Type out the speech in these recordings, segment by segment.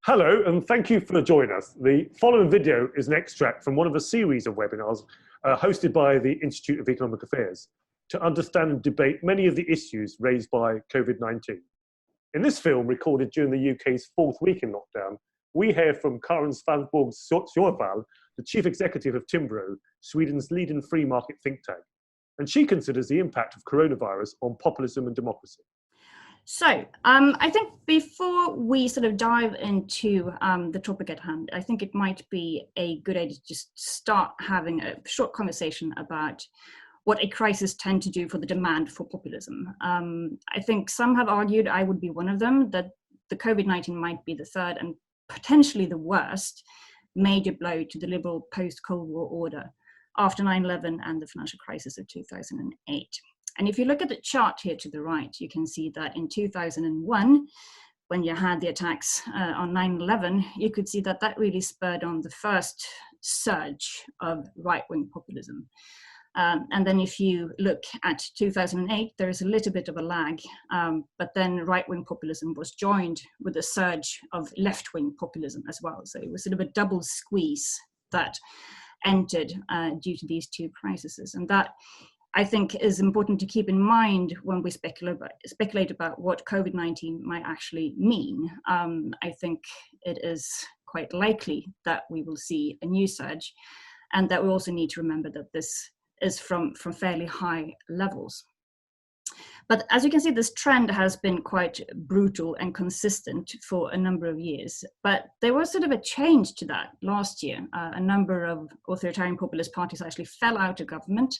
Hello, and thank you for joining us. The following video is an extract from one of a series of webinars hosted by the Institute of Economic Affairs to understand and debate many of the issues raised by COVID-19. In this film, recorded during the UK's fourth week in lockdown, we hear from Karin Svanborg-Sjövall, the Chief Executive of Timbro, Sweden's leading free market think tank. And she considers the impact of coronavirus on populism and democracy. So I think before we sort of dive into the topic at hand, I think it might be a good idea to just start having a short conversation about what a crisis tends to do for the demand for populism. I think some have argued, I would be one of them, that the COVID-19 might be the third and potentially the worst major blow to the liberal post-Cold War order after 9/11 and the financial crisis of 2008. And if you look at the chart here to the right, you can see that in 2001, when you had the attacks on 9/11, you could see that that really spurred on the first surge of right-wing populism. And then if you look at 2008, there is a little bit of a lag, but then right-wing populism was joined with a surge of left-wing populism as well. So it was sort of a double squeeze that entered due to these two crises. And that, I think, is important to keep in mind when we speculate about what COVID-19 might actually mean. I think it is quite likely that we will see a new surge, and that we also need to remember that this is from fairly high levels. But as you can see, this trend has been quite brutal and consistent for a number of years. But there was sort of a change to that last year. A number of authoritarian populist parties actually fell out of government.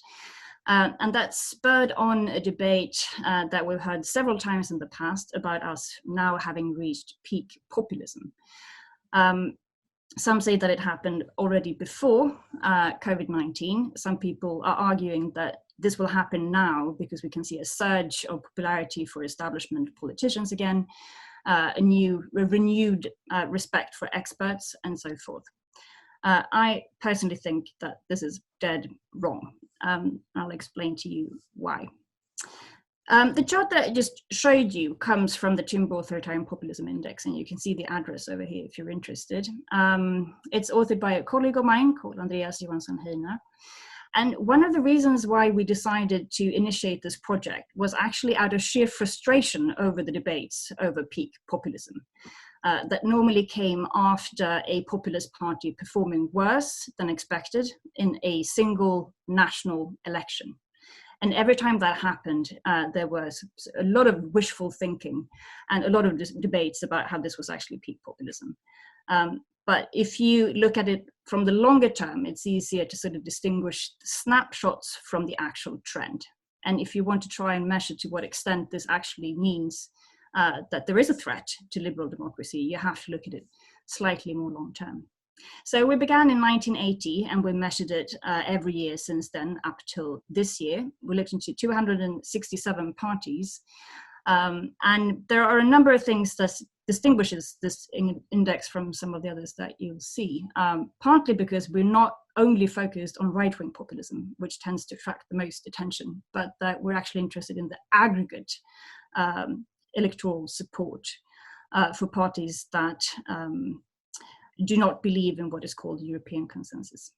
And that spurred on a debate that we've heard several times in the past about us now having reached peak populism. Some say that it happened already before COVID-19. Some people are arguing that this will happen now because we can see a surge of popularity for establishment politicians again, a renewed respect for experts, and so forth. I personally think that this is dead wrong. I'll explain to you why. The chart that I just showed you comes from the Timbro Authoritarian Populism Index, and you can see the address over here if you're interested. It's authored by a colleague of mine called Andreas Johansson-Heiner. And one of the reasons why we decided to initiate this project was actually out of sheer frustration over the debates over peak populism. That normally came after a populist party performing worse than expected in a single national election. And every time that happened, there was a lot of wishful thinking and a lot of debates about how this was actually peak populism. But if you look at it from the longer term, it's easier to sort of distinguish snapshots from the actual trend. And if you want to try and measure to what extent this actually means that there is a threat to liberal democracy, you have to look at it slightly more long term. So we began in 1980 and we measured it every year since then up till this year. We looked into 267 parties. And there are a number of things that distinguishes this index from some of the others that you'll see, partly because we're not only focused on right-wing populism, which tends to attract the most attention, but that we're actually interested in the aggregate electoral support for parties that do not believe in what is called European consensus.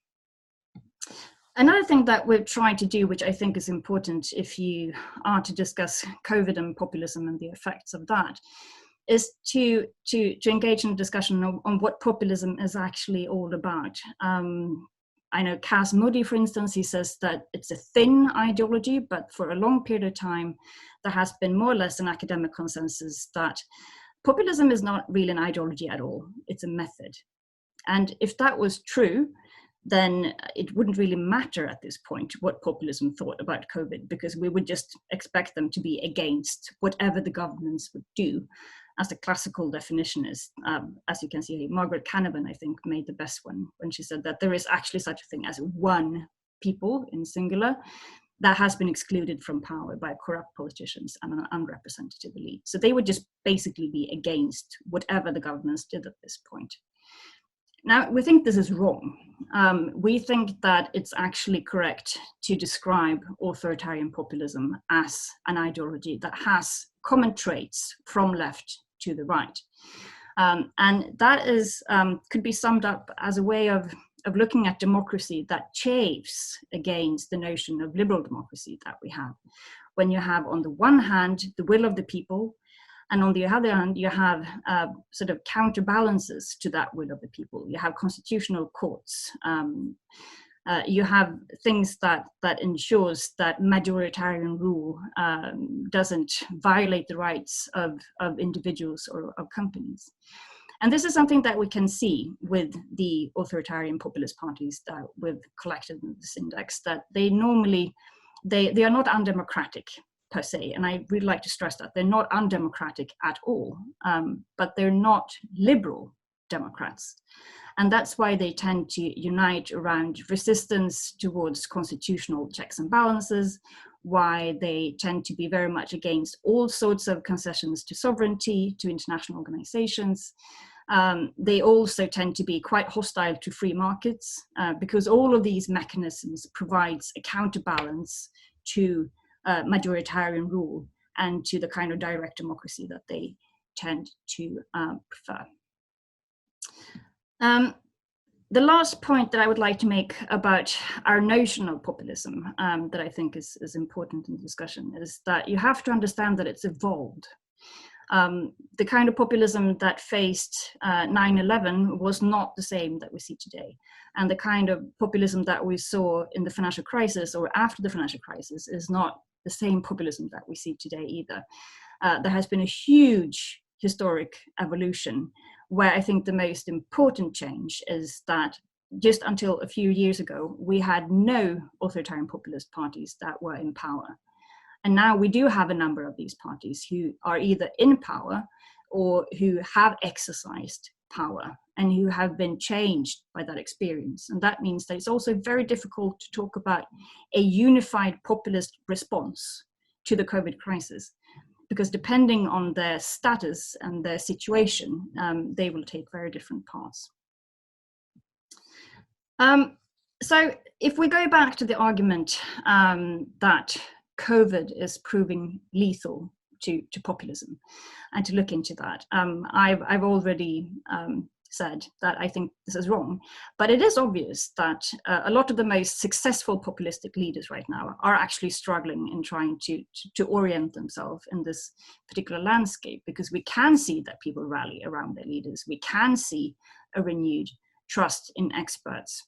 Another thing that we're trying to do, which I think is important if you are to discuss COVID and populism and the effects of that, is to engage in a discussion on what populism is actually all about. I know Cas Moody, for instance, he says that it's a thin ideology, but for a long period of time, there has been more or less an academic consensus that populism is not really an ideology at all, it's a method. And if that was true, then it wouldn't really matter at this point what populism thought about COVID, because we would just expect them to be against whatever the governments would do, as the classical definition is. As you can see, Margaret Canavan, I think, made the best one when she said that there is actually such a thing as one people in singular that has been excluded from power by corrupt politicians and an unrepresentative elite. So they would just basically be against whatever the governments did at this point. Now, we think this is wrong. We think that it's actually correct to describe authoritarian populism as an ideology that has common traits from left to the right. And that is could be summed up as a way of looking at democracy that chafes against the notion of liberal democracy that we have. When you have, on the one hand, the will of the people, and on the other hand, you have sort of counterbalances to that will of the people. You have constitutional courts. You have things that ensures that majoritarian rule doesn't violate the rights of individuals or of companies. And this is something that we can see with the authoritarian populist parties that we've collected in this index, that they normally, they are not undemocratic per se. And I really like to stress that they're not undemocratic at all, but they're not liberal Democrats. And that's why they tend to unite around resistance towards constitutional checks and balances, why they tend to be very much against all sorts of concessions to sovereignty, to international organizations. They also tend to be quite hostile to free markets, because all of these mechanisms provides a counterbalance to majoritarian rule and to the kind of direct democracy that they tend to prefer. The last point that I would like to make about our notion of populism that I think is important in the discussion is that you have to understand that it's evolved. The kind of populism that faced 9/11 was not the same that we see today. And the kind of populism that we saw in the financial crisis or after the financial crisis is not the same populism that we see today either. There has been a huge historic evolution, where I think the most important change is that just until a few years ago, we had no authoritarian populist parties that were in power. And now we do have a number of these parties who are either in power or who have exercised power and who have been changed by that experience. And that means that it's also very difficult to talk about a unified populist response to the COVID crisis, because depending on their status and their situation, they will take very different paths. So if we go back to the argument that COVID is proving lethal to populism, and to look into that, I've already said that I think this is wrong, but it is obvious that a lot of the most successful populistic leaders right now are actually struggling in trying to orient themselves in this particular landscape, because we can see that people rally around their leaders. We can see a renewed trust in experts.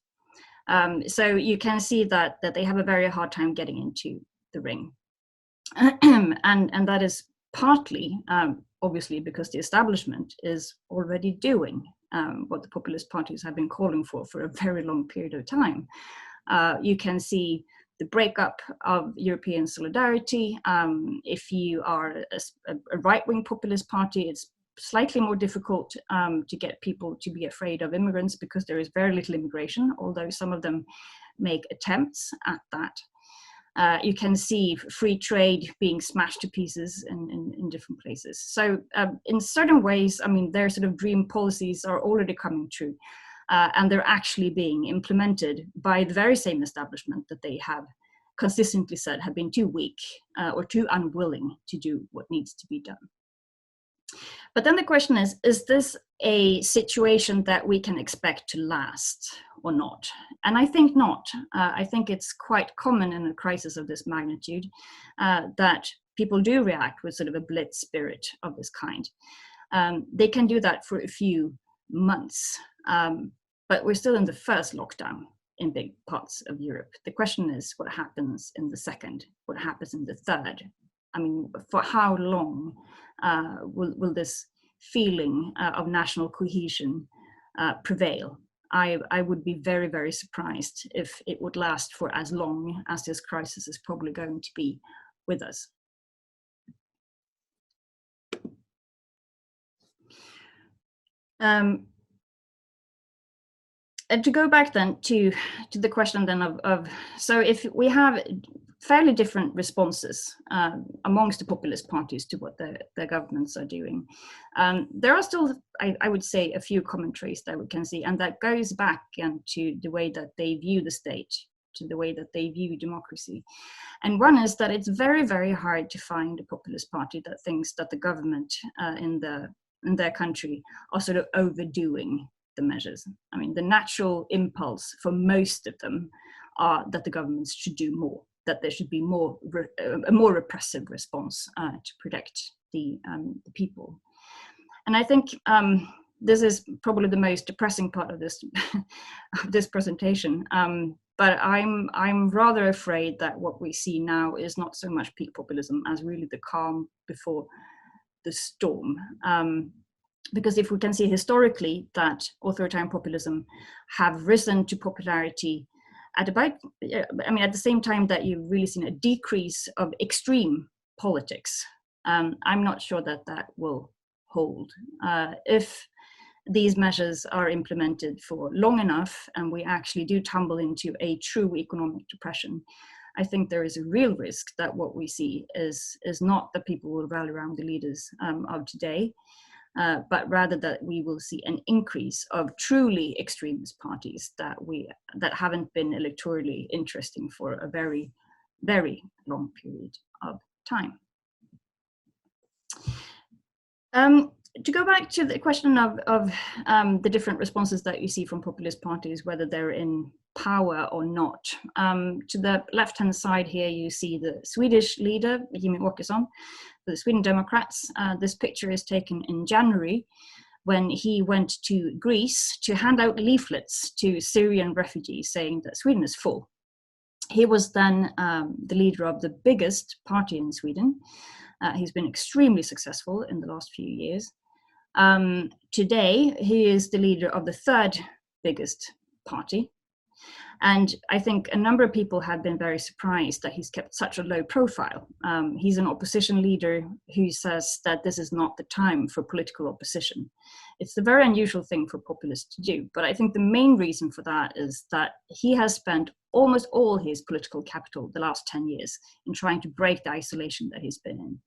So you can see that they have a very hard time getting into the ring. and that is partly, obviously, because the establishment is already doing what the populist parties have been calling for a very long period of time. You can see the breakup of European solidarity. If you are a right-wing populist party, it's slightly more difficult to get people to be afraid of immigrants, because there is very little immigration, although some of them make attempts at that. You can see free trade being smashed to pieces in different places. So in certain ways, I mean, their sort of dream policies are already coming true, and they're actually being implemented by the very same establishment that they have consistently said have been too weak or too unwilling to do what needs to be done. But then the question is this a situation that we can expect to last or not? And I think not. I think it's quite common in a crisis of this magnitude that people do react with sort of a blitz spirit of this kind. They can do that for a few months, but we're still in the first lockdown in big parts of Europe. The question is what happens in the second, what happens in the third? I mean, for how long will this feeling of national cohesion prevail? I would be very, very surprised if it would last for as long as this crisis is probably going to be with us. And to go back then to the question then of so if we have fairly different responses amongst the populist parties to what their governments are doing, there are still, I would say, a few common traits that we can see, and that goes back to the way that they view the state, to the way that they view democracy. And one is that it's very, very hard to find a populist party that thinks that the government in the in their country are sort of overdoing the measures. I mean, the natural impulse for most of them are that the governments should do more, that there should be a more repressive response to protect the people. And I think this is probably the most depressing part of this of this presentation. But I'm rather afraid that what we see now is not so much peak populism as really the calm before the storm. Because if we can see historically that authoritarian populism have risen to popularity at about, at the same time that you've really seen a decrease of extreme politics, I'm not sure that that will hold. If these measures are implemented for long enough and we actually do tumble into a true economic depression, I think there is a real risk that what we see is not that people will rally around the leaders of today, but rather that we will see an increase of truly extremist parties that haven't been electorally interesting for a very, very long period of time. To go back to the question of the different responses that you see from populist parties, whether they're in power or not. To the left-hand side here, you see the Swedish leader, Jimmie Åkesson, the Sweden Democrats. This picture is taken in January when he went to Greece to hand out leaflets to Syrian refugees saying that Sweden is full. He was then the leader of the biggest party in Sweden. He's been extremely successful in the last few years. Today, he is the leader of the third biggest party. And I think a number of people have been very surprised that he's kept such a low profile. He's an opposition leader who says that this is not the time for political opposition. It's a very unusual thing for populists to do, but I think the main reason for that is that he has spent almost all his political capital the last 10 years in trying to break the isolation that he's been in.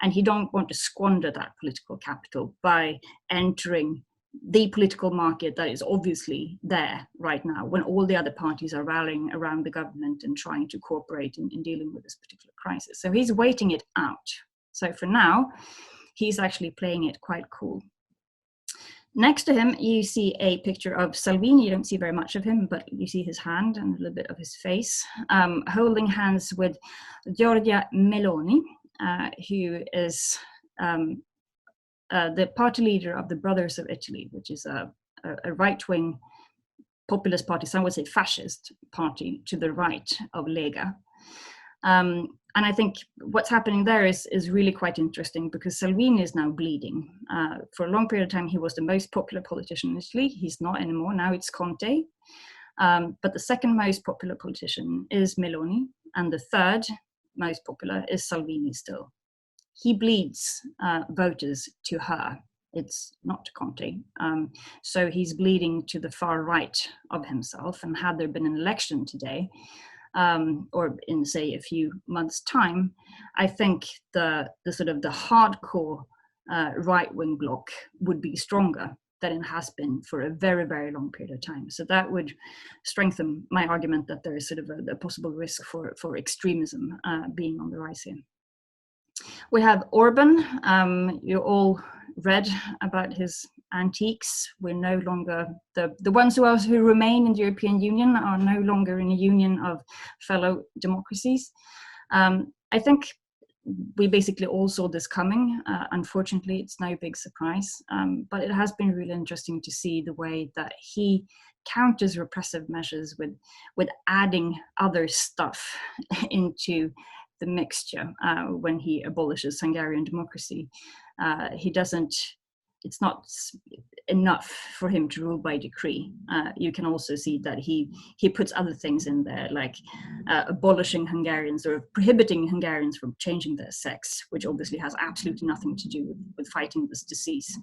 And he don't want to squander that political capital by entering the political market that is obviously there right now when all the other parties are rallying around the government and trying to cooperate in dealing with this particular crisis. So he's waiting it out. So for now, he's actually playing it quite cool. Next to him, you see a picture of Salvini. You don't see very much of him, but you see his hand and a little bit of his face, holding hands with Giorgia Meloni, who is the party leader of the Brothers of Italy, which is a right-wing populist party, some would say fascist party to the right of Lega. And I think what's happening there is really quite interesting because Salvini is now bleeding. For a long period of time, he was the most popular politician in Italy. He's not anymore. Now it's Conte. But the second most popular politician is Meloni. And the third most popular is Salvini still. He bleeds voters to her. It's not to Conte. So he's bleeding to the far right of himself. And had there been an election today, or in say a few months' time, I think the sort of the hardcore right-wing bloc would be stronger than it has been for a very, very long period of time. So that would strengthen my argument that there is sort of a possible risk for extremism being on the rise here. We have Orban. You all read about his antiques. We're no longer, the ones who remain in the European Union are no longer in a union of fellow democracies. I think we basically all saw this coming. Unfortunately, it's no big surprise, but it has been really interesting to see the way that he counters repressive measures with adding other stuff into the mixture when he abolishes Hungarian democracy. It's not enough for him to rule by decree. You can also see that he puts other things in there, like abolishing Hungarians or prohibiting Hungarians from changing their sex, which obviously has absolutely nothing to do with fighting this disease.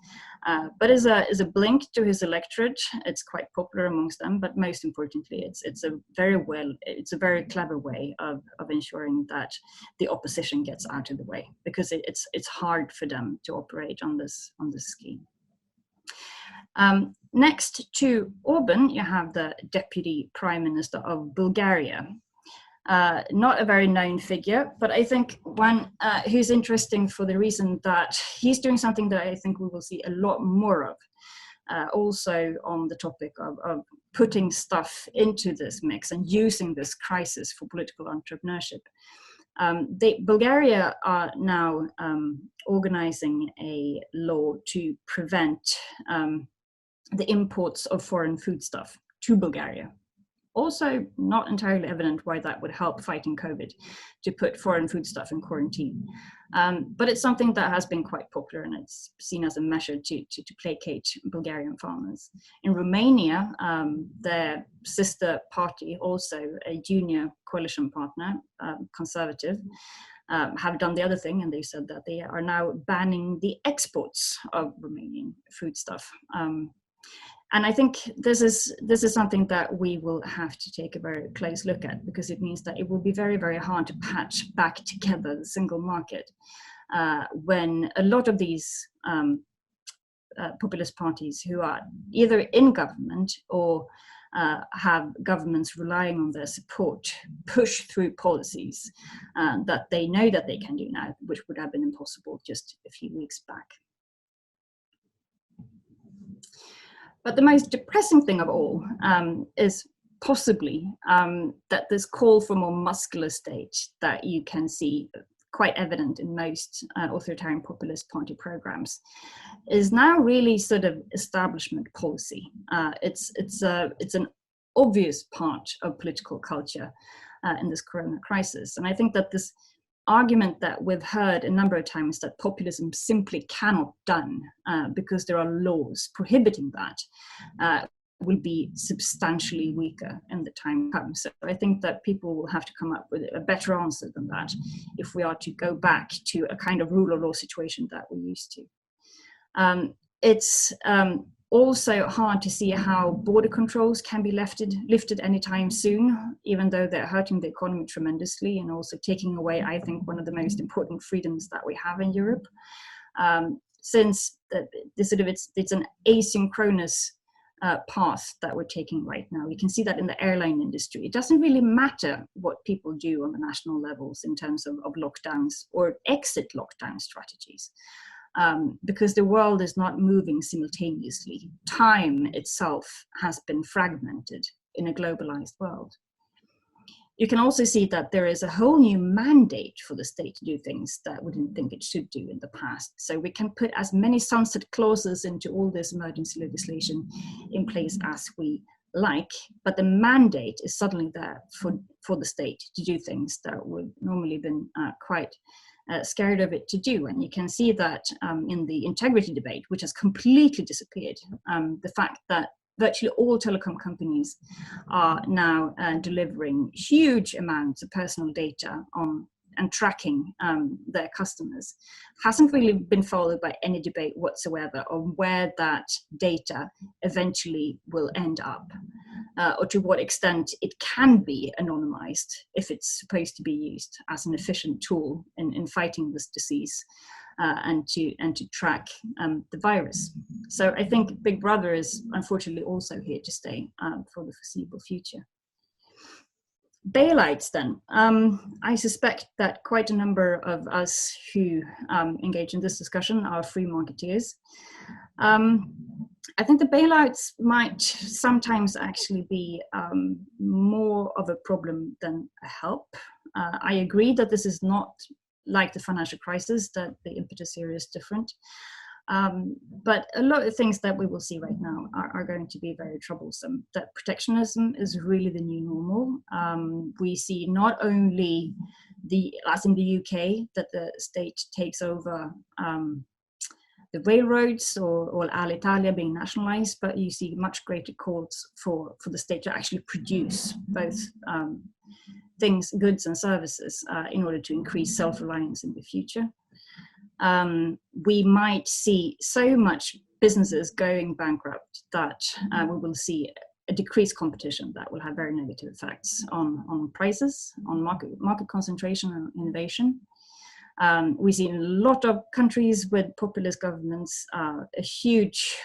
But as a blink to his electorate, it's quite popular amongst them. But most importantly, it's a very clever way of ensuring that the opposition gets out of the way, because it's hard for them to operate on this scheme. Next to Orban, you have the Deputy Prime Minister of Bulgaria. Not a very known figure, but I think one who's interesting for the reason that he's doing something that I think we will see a lot more of, also on the topic of putting stuff into this mix and using this crisis for political entrepreneurship. Bulgaria are now organizing a law to prevent the imports of foreign foodstuff to Bulgaria. Also, not entirely evident why that would help fighting COVID, to put foreign foodstuff in quarantine. But it's something that has been quite popular, and it's seen as a measure to placate Bulgarian farmers. In Romania, their sister party, also a junior coalition partner, conservative, have done the other thing, and they said that they are now banning the exports of Romanian foodstuff. And I think this is something that we will have to take a very close look at, because it means that it will be very, very hard to patch back together the single market when a lot of these populist parties who are either in government or have governments relying on their support push through policies that they know that they can do now, which would have been impossible just a few weeks back. But the most depressing thing of all is possibly that this call for more muscular state that you can see quite evident in most authoritarian populist party programs is now really sort of establishment policy. It's an obvious part of political culture in this corona crisis. And I think that this argument that we've heard a number of times that populism simply cannot done because there are laws prohibiting that will be substantially weaker in the time to come. So I think that people will have to come up with a better answer than that if we are to go back to a kind of rule of law situation that we're used to. It's also hard to see how border controls can be lifted anytime soon, even though they're hurting the economy tremendously and also taking away, I think, one of the most important freedoms that we have in Europe. Since it's an asynchronous path that we're taking right now. You can see that in the airline industry. It doesn't really matter what people do on the national levels in terms of lockdowns or exit lockdown strategies. Because the world is not moving simultaneously. Time itself has been fragmented in a globalized world. You can also see that there is a whole new mandate for the state to do things that we didn't think it should do in the past. So we can put as many sunset clauses into all this emergency legislation in place as we like, but the mandate is suddenly there for the state to do things that would normally been quite scared of it to do. And you can see that in the integrity debate, which has completely disappeared, the fact that virtually all telecom companies are now delivering huge amounts of personal data on and tracking their customers hasn't really been followed by any debate whatsoever on where that data eventually will end up, or to what extent it can be anonymized if it's supposed to be used as an efficient tool in fighting this disease and to track the virus. So I think Big Brother is unfortunately also here to stay for the foreseeable future. Bailouts then. I suspect that quite a number of us who engage in this discussion are free marketeers. I think the bailouts might sometimes actually be more of a problem than a help. I agree that this is not like the financial crisis, that the impetus here is different. But a lot of things that we will see right now are going to be very troublesome. That protectionism is really the new normal. We see not only as in the UK, that the state takes over the railroads or Alitalia being nationalized, but you see much greater calls for the state to actually produce both things, goods and services in order to increase self-reliance in the future. We might see so much businesses going bankrupt that we will see a decreased competition that will have very negative effects on prices, on market concentration and innovation. We see in a lot of countries with populist governments a huge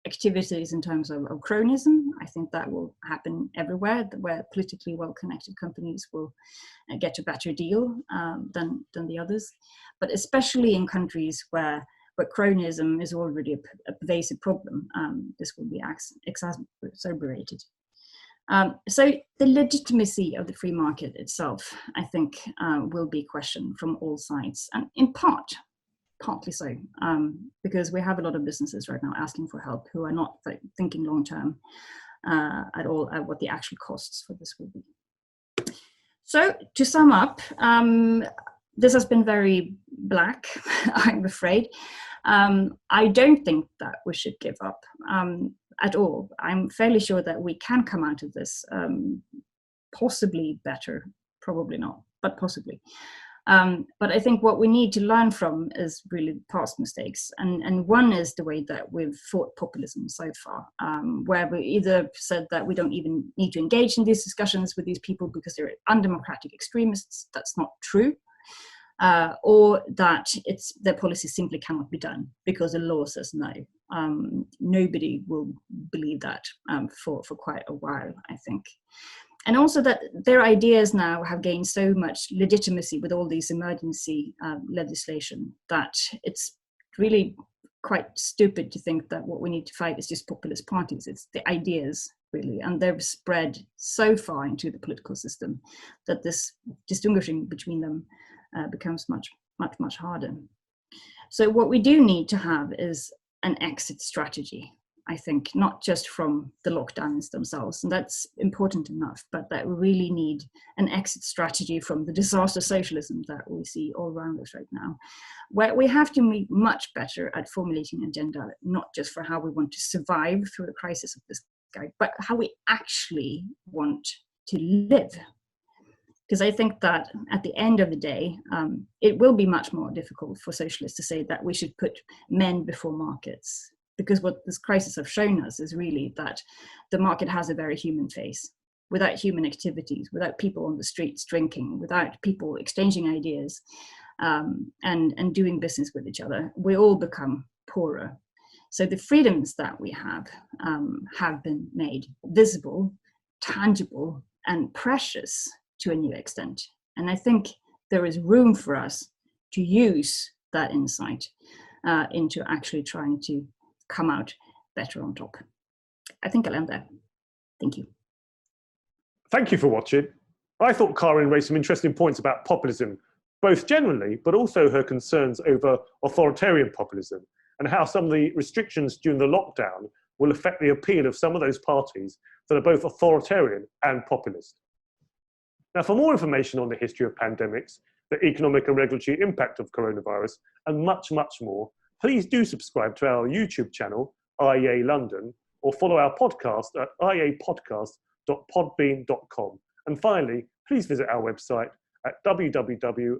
activities in terms of cronyism. I think that will happen everywhere, where politically well-connected companies will get a better deal than the others. But especially in countries where cronyism is already a pervasive problem, this will be exacerbated. So the legitimacy of the free market itself, I think, will be questioned from all sides, and in partly so, because we have a lot of businesses right now asking for help who are not thinking long term at all at what the actual costs for this will be. So to sum up, this has been very black, I'm afraid. I don't think that we should give up at all. I'm fairly sure that we can come out of this possibly better, probably not, but possibly. But I think what we need to learn from is really past mistakes. And one is the way that we've fought populism so far, where we either said that we don't even need to engage in these discussions with these people because they're undemocratic extremists. That's not true. Or that their policy simply cannot be done because the law says no. Nobody will believe that for quite a while, I think. And also that their ideas now have gained so much legitimacy with all these emergency legislation that it's really quite stupid to think that what we need to fight is just populist parties. It's the ideas, really, and they've spread so far into the political system that this distinguishing between them becomes much harder. So what we do need to have is an exit strategy, I think, not just from the lockdowns themselves, and that's important enough, but that we really need an exit strategy from the disaster socialism that we see all around us right now, where we have to be much better at formulating an agenda, not just for how we want to survive through the crisis of this guy, but how we actually want to live. Because I think that at the end of the day, it will be much more difficult for socialists to say that we should put men before markets. Because what this crisis has shown us is really that the market has a very human face. Without human activities, without people on the streets drinking, without people exchanging ideas and doing business with each other, we all become poorer. So the freedoms that we have been made visible, tangible, and precious to a new extent. And I think there is room for us to use that insight into actually trying to come out better on top. I think I'll end there. Thank you. Thank you for watching. I thought Karin raised some interesting points about populism, both generally, but also her concerns over authoritarian populism and how some of the restrictions during the lockdown will affect the appeal of some of those parties that are both authoritarian and populist. Now, for more information on the history of pandemics, the economic and regulatory impact of coronavirus, and much, much more, please do subscribe to our YouTube channel, IEA London, or follow our podcast at iapodcast.podbean.com. And finally, please visit our website at www.iea.org.uk.